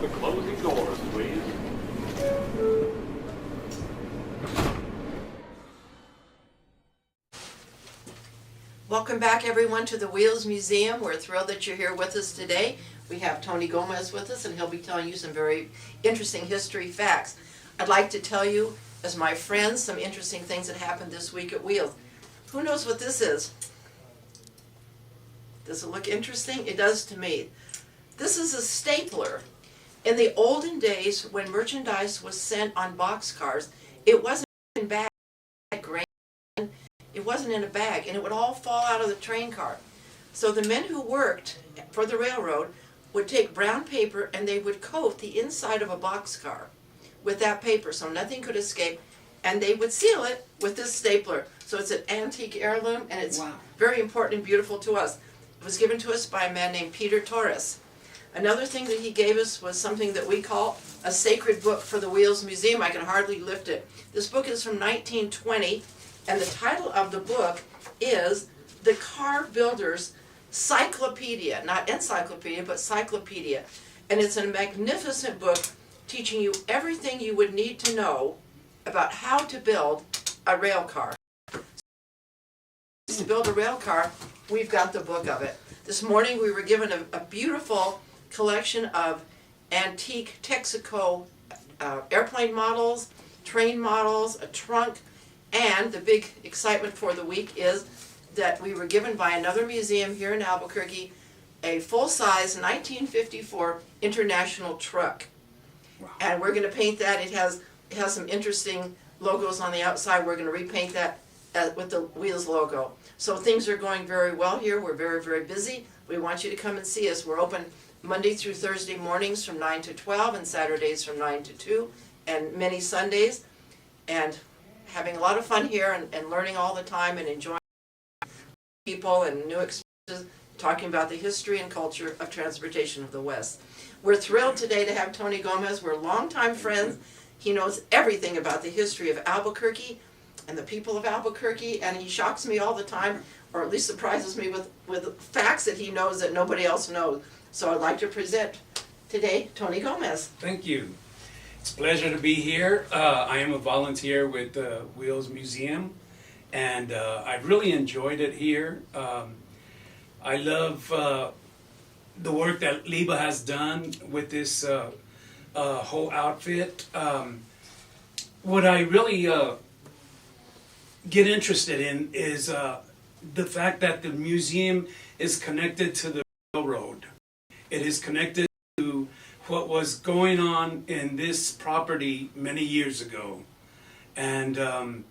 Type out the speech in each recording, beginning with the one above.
the closing doors, please. Welcome back, everyone, to the Wheels Museum. We're thrilled that you're here with us today. We have Tony Gomez with us, and he'll be telling you some very interesting history facts. I'd like to tell you, as my friends, some interesting things that happened this week at Wheels. Who knows what this is? Does it look interesting? It does to me. This is a stapler. In the olden days, when merchandise was sent on boxcars, it wasn't in bags. It wasn't in a bag, and it would all fall out of the train car. So the men who worked for the railroad would take brown paper and they would coat the inside of a boxcar with that paper so nothing could escape, and they would seal it with this stapler. So it's an antique heirloom, and it's very important and beautiful to us. It was given to us by a man named Peter Torres. Another thing that he gave us was something that we call a sacred book for the Wheels Museum. I can hardly lift it. This book is from 1920, and the title of the book is The Car Builder's Cyclopedia, not encyclopedia, but cyclopedia. And it's a magnificent book teaching you everything you would need to know about how to build a rail car. To build a rail car, we've got the book of it. This morning we were given a beautiful collection of antique Texaco airplane models, train models, a trunk, and the big excitement for the week is that we were given by another museum here in Albuquerque a full-size 1954 International truck. Wow. And we're going to paint that. It has some interesting logos on the outside. We're going to repaint that with the Wheels logo. So things are going very well here. We're very, very busy. We want you to come and see us. We're open Monday through Thursday mornings from 9 to 12 and Saturdays from 9 to 2 and many Sundays. And having a lot of fun here and learning all the time and enjoying people and new experiences, talking about the history and culture of transportation of the West. We're thrilled today to have Tony Gomez. We're longtime friends. He knows everything about the history of Albuquerque and the people of Albuquerque, and he shocks me all the time, or at least surprises me with facts that he knows that nobody else knows. So I'd like to present today Tony Gomez. Thank you. It's a pleasure to be here. I am a volunteer with the Wheels Museum, and I've really enjoyed it here. I love the work that Leba has done with this whole outfit. What I really get interested in is the fact that the museum is connected to the railroad. It is connected to what was going on in this property many years ago, and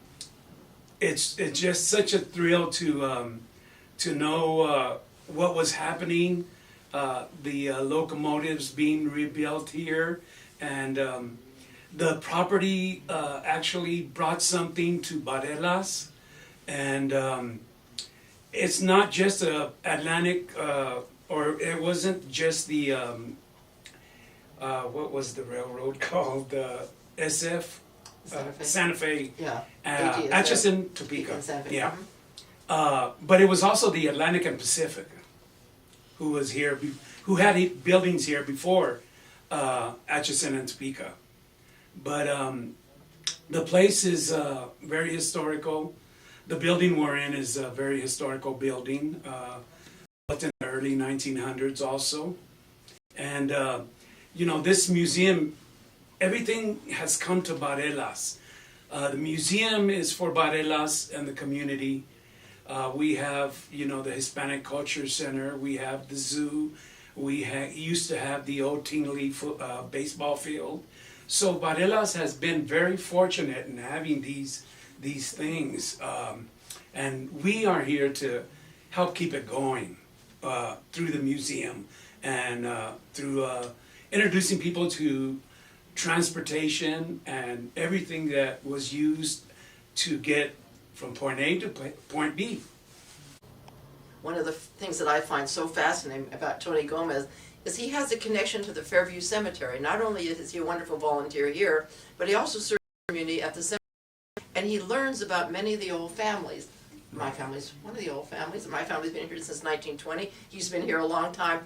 it's just such a thrill to know what was happening. The locomotives being rebuilt here, and the property actually brought something to Barelas, and it's not just a Atlantic, or it wasn't just the what was the railroad called? SF? Santa Fe. Yeah. Atchison, Topeka. Santa Fe. Yeah. Mm-hmm. But it was also the Atlantic and Pacific who was here, who had buildings here before Atchison and Topeka. But the place is very historical. The building we're in is a very historical building, built in the early 1900s also. And you know, this museum, everything has come to Barelas. The museum is for Barelas and the community. We have, you know, the Hispanic Culture Center. We have the zoo. We used to have the old Tingley baseball field. So Barelas has been very fortunate in having these things, and we are here to help keep it going through the museum and through introducing people to transportation and everything that was used to get from point A to point B. One of the things that I find so fascinating about Tony Gomez is he has a connection to the Fairview Cemetery. Not only is he a wonderful volunteer here, but he also serves the community at the cemetery. And he learns about many of the old families. My family's one of the old families. My family's been here since 1920. He's been here a long time.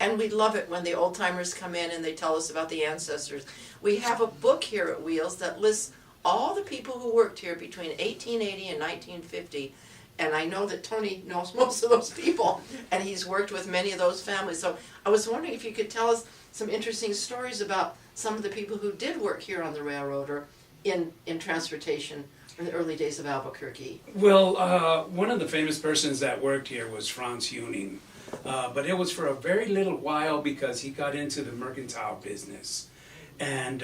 And we love it when the old timers come in and they tell us about the ancestors. We have a book here at Wheels that lists all the people who worked here between 1880 and 1950. And I know that Tony knows most of those people, and he's worked with many of those families. So I was wondering if you could tell us some interesting stories about some of the people who did work here on the railroad or in transportation in the early days of Albuquerque. Well, one of the famous persons that worked here was Franz Huning, but it was for a very little while because he got into the mercantile business, and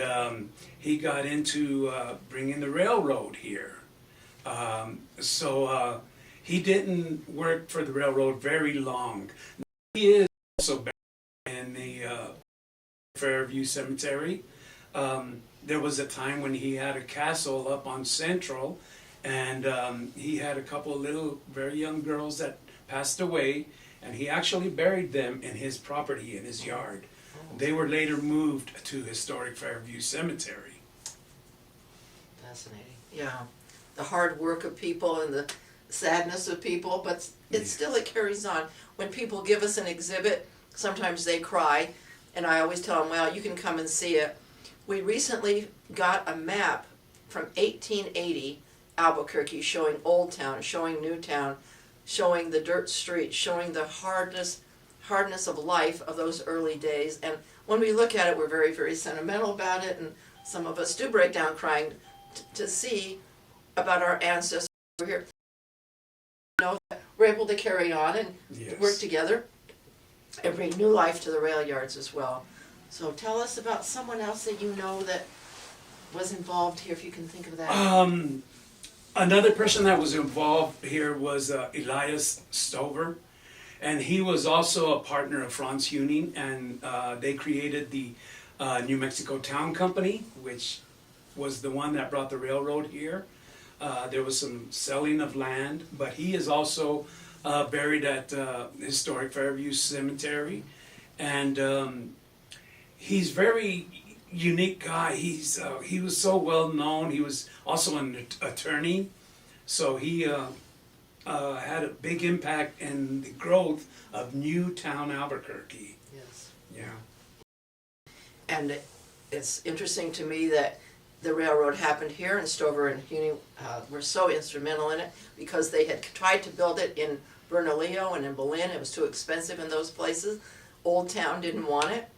he got into bringing the railroad here. So he didn't work for the railroad very long. He is also buried in the Fairview Cemetery. There was a time when he had a castle up on Central, and he had a couple of little, very young girls that passed away, and he actually buried them in his property, in his yard. They were later moved to historic Fairview Cemetery. Fascinating. Yeah. The hard work of people and the sadness of people, but it carries on. When people give us an exhibit, sometimes they cry, and I always tell them, well, you can come and see it. We recently got a map from 1880 Albuquerque showing Old Town, showing New Town, showing the dirt streets, showing the hardness of life of those early days. And when we look at it, we're very, very sentimental about it, and some of us do break down crying to see about our ancestors who were here. You know, we're able to carry on and work together and bring new life to the rail yards as well. So tell us about someone else that you know that was involved here, if you can think of that. Another person that was involved here was Elias Stover, and he was also a partner of Franz Huning, and they created the New Mexico Town Company, which was the one that brought the railroad here. There was some selling of land, but he is also buried at historic Fairview Cemetery, and he's very unique guy. He was so well known. He was also an attorney, so he had a big impact in the growth of New Town Albuquerque. Yes. Yeah. And it's interesting to me that the railroad happened here, and Stover and Huning were so instrumental in it because they had tried to build it in Bernalillo and in Belen. It was too expensive in those places. Old Town didn't want it.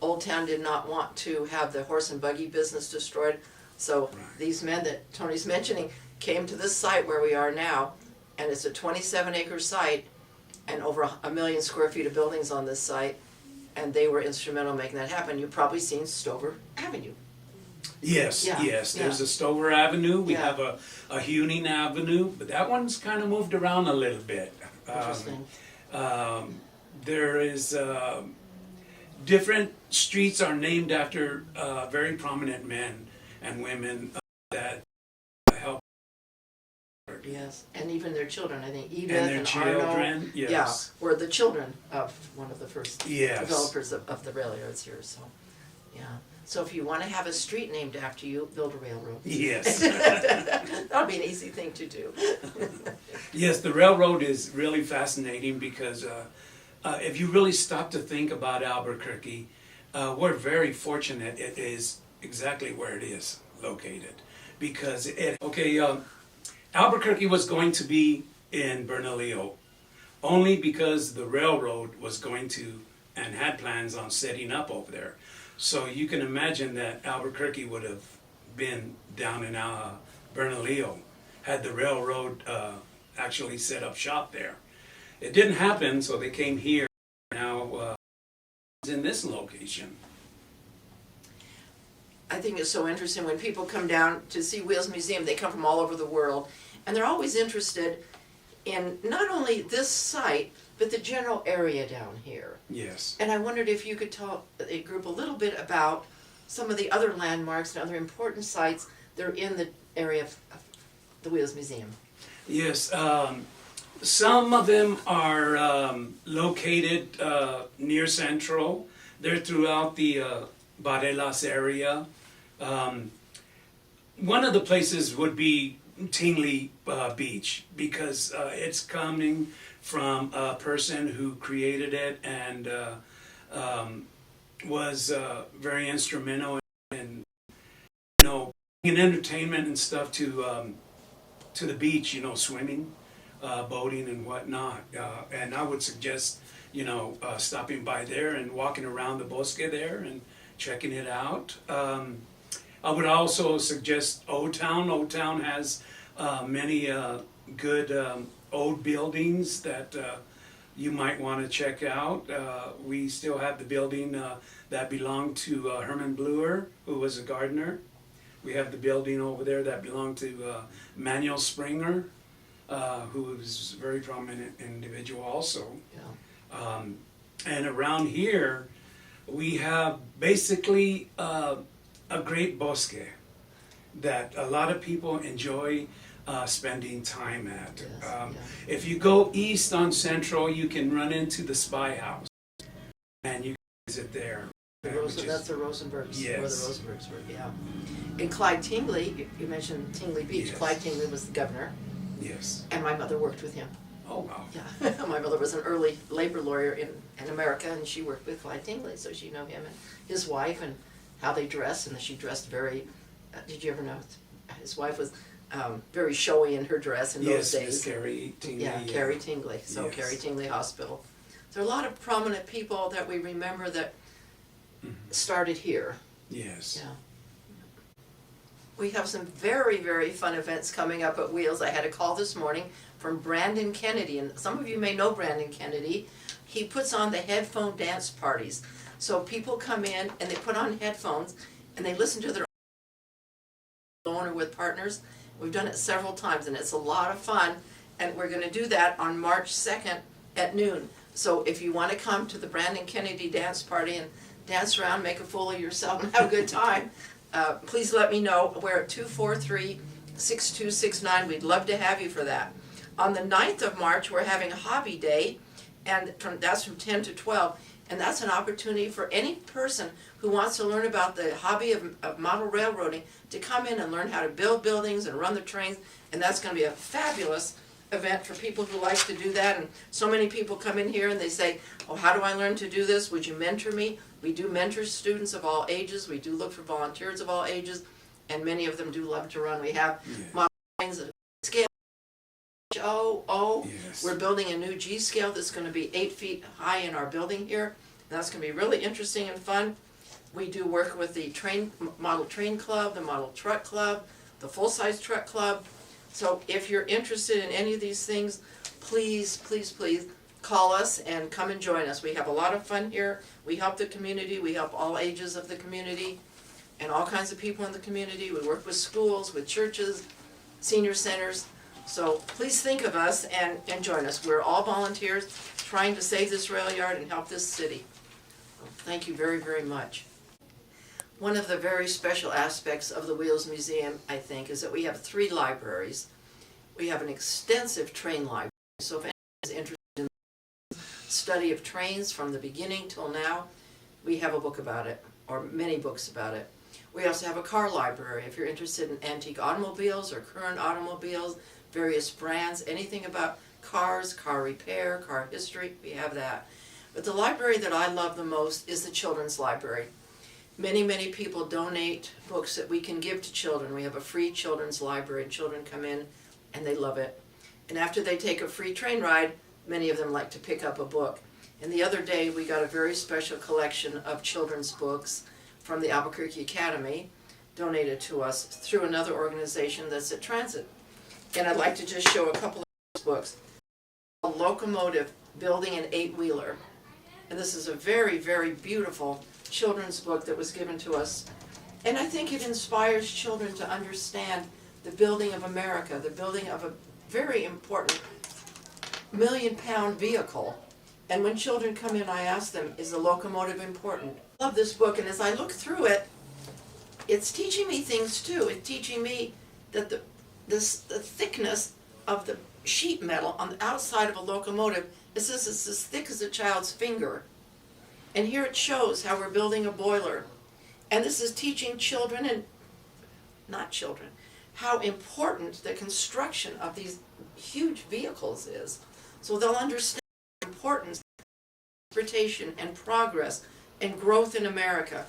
Old Town did not want to have the horse and buggy business destroyed. So these men that Tony's mentioning came to this site where we are now, and it's a 27-acre site and over 1 million square feet of buildings on this site, and they were instrumental in making that happen. You've probably seen Stover Avenue. Yes, yes. There's a Stover Avenue. We have a Huning Avenue, but that one's kind of moved around a little bit. Interesting. There is different streets are named after very prominent men and women that help. Yes, and even their children. I think Edith And their and children, Arno, yes. were the children of one of the first Yes. developers of the rail yards here. So, yeah. So if you want to have a street named after you, build a railroad. Yes. That would be an easy thing to do. Yes, the railroad is really fascinating because if you really stop to think about Albuquerque, we're very fortunate it is exactly where it is located. Because Albuquerque was going to be in Bernalillo only because the railroad was going to and had plans on setting up over there. So you can imagine that Albuquerque would have been down in Bernalillo had the railroad actually set up shop there. It didn't happen, so they came here. Now in this location. I think it's so interesting when people come down to see Wheels Museum. They come from all over the world, and they're always interested in not only this site, but the general area down here. Yes. And I wondered if you could tell a group a little bit about some of the other landmarks and other important sites that are in the area of the Wheels Museum. Yes. Some of them are located near Central. They're throughout the Barelas area. One of the places would be Tingley Beach because it's coming from a person who created it and was very instrumental in, bringing entertainment and stuff to the beach, swimming, boating and whatnot. And I would suggest, stopping by there and walking around the bosque there and checking it out. I would also suggest Old Town. Old Town has many good old buildings that you might want to check out. We still have the building that belonged to Herman Bluer, who was a gardener. We have the building over there that belonged to Manuel Springer, who was a very prominent individual also. Yeah. And around here, we have basically a great bosque that a lot of people enjoy spending time at. Yes, yeah. If you go east on Central, you can run into the Spy House, and you can visit there. That's the Rosenbergs, Yes. where the Rosenbergs were, yeah. And Clyde Tingley, you mentioned Tingley Beach. Yes. Clyde Tingley was the governor, Yes. and my mother worked with him. Oh, wow. Yeah, my mother was an early labor lawyer in America, and she worked with Clyde Tingley, so she knew him and his wife and how they dressed, and she dressed very, did you ever know, his wife was very showy in her dress in those Yes, days. Miss Carrie Tingley. Yeah, Carrie Tingley, so Yes. Carrie Tingley Hospital. There are a lot of prominent people that we remember that started here. Yes. Yeah. We have some very, very fun events coming up at Wheels. I had a call this morning from Brandon Kennedy, and some of you may know Brandon Kennedy. He puts on the headphone dance parties. So people come in and they put on headphones and they listen to their own or with partners. We've done it several times and it's a lot of fun, and we're going to do that on March 2nd at noon. So if you want to come to the Brandon Kennedy dance party and dance around, make a fool of yourself and have a good time, please let me know. We're at 243-6269. We'd love to have you for that. On the 9th of March, we're having a hobby day, and that's from 10 to 12. And that's an opportunity for any person who wants to learn about the hobby of model railroading to come in and learn how to build buildings and run the trains. And that's going to be a fabulous event for people who like to do that. And so many people come in here and they say, oh, how do I learn to do this? Would you mentor me? We do mentor students of all ages. We do look for volunteers of all ages. And many of them do love to run. We have model trains of scale. Yes. We're building a new G scale that's going to be 8 feet high in our building here. And that's going to be really interesting and fun. We do work with the model train club, the model truck club, the full-size truck club. So if you're interested in any of these things, please, please, please call us and come and join us. We have a lot of fun here. We help the community. We help all ages of the community and all kinds of people in the community. We work with schools, with churches, senior centers. So please think of us and join us. We're all volunteers trying to save this rail yard and help this city. Thank you very, very much. One of the very special aspects of the Wheels Museum, I think, is that we have 3 libraries. We have an extensive train library, so if anyone is interested in the study of trains from the beginning till now, we have a book about it, or many books about it. We also have a car library. If you're interested in antique automobiles or current automobiles, various brands, anything about cars, car repair, car history, we have that. But the library that I love the most is the children's library. Many, many people donate books that we can give to children. We have a free children's library. Children come in and they love it. And after they take a free train ride, many of them like to pick up a book. And the other day we got a very special collection of children's books from the Albuquerque Academy, donated to us through another organization that's at Transit. And I'd like to just show a couple of those books. A Locomotive Building an 8-Wheeler. And this is a very, very beautiful children's book that was given to us. And I think it inspires children to understand the building of America, the building of a very important million-pound vehicle. And when children come in, I ask them, is the locomotive important? I love this book, and as I look through it, it's teaching me things too. It's teaching me that the thickness of the sheet metal on the outside of a locomotive is it's as thick as a child's finger. And here it shows how we're building a boiler. And this is teaching children, and not children, how important the construction of these huge vehicles is. So they'll understand the importance transportation and progress and growth in America.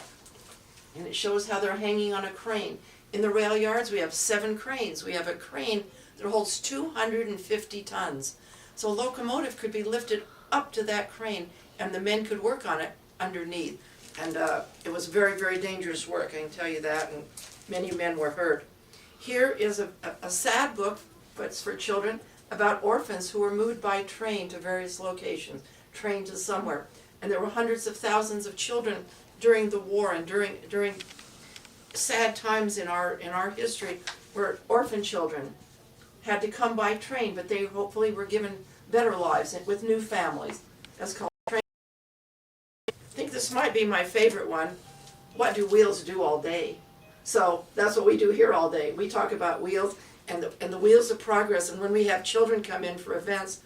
And it shows how they're hanging on a crane. In the rail yards, we have 7 cranes. We have a crane that holds 250 tons. So a locomotive could be lifted up to that crane, and the men could work on it underneath. And it was very, very dangerous work, I can tell you that, and many men were hurt. Here is a sad book, but it's for children, about orphans who were moved by train to various locations, trained to somewhere. And there were hundreds of thousands of children during the war and during sad times in our history where orphan children had to come by train, but they hopefully were given better lives with new families. That's called train. I think this might be my favorite one. What do wheels do all day? So that's what we do here all day. We talk about wheels and the wheels of progress. And when we have children come in for events,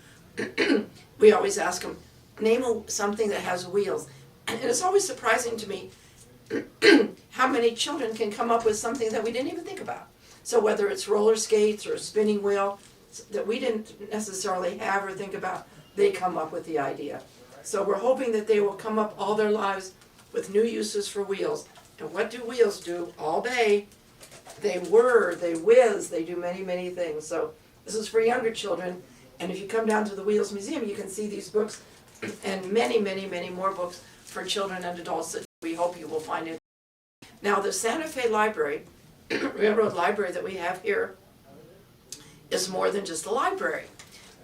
we always ask them, name something that has wheels. And it's always surprising to me how many children can come up with something that we didn't even think about. So whether it's roller skates or a spinning wheel that we didn't necessarily have or think about, they come up with the idea. So we're hoping that they will come up all their lives with new uses for wheels. And what do wheels do all day? They whir, they whiz, they do many, many things. So this is for younger children. And if you come down to the Wheels Museum, you can see these books and many, many, many more books for children and adults that we hope you will find it. Now the Santa Fe Library, Railroad Library that we have here, is more than just a library.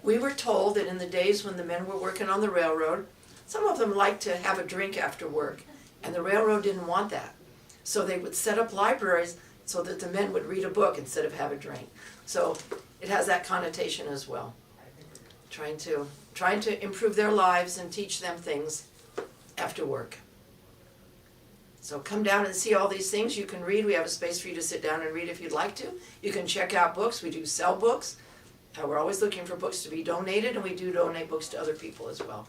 We were told that in the days when the men were working on the railroad, some of them liked to have a drink after work, and the railroad didn't want that. So they would set up libraries so that the men would read a book instead of have a drink. So it has that connotation as well. Trying to improve their lives and teach them things after work. So come down and see all these things. You can read. We have a space for you to sit down and read if you'd like to. You can check out books. We do sell books. We're always looking for books to be donated, and we do donate books to other people as well.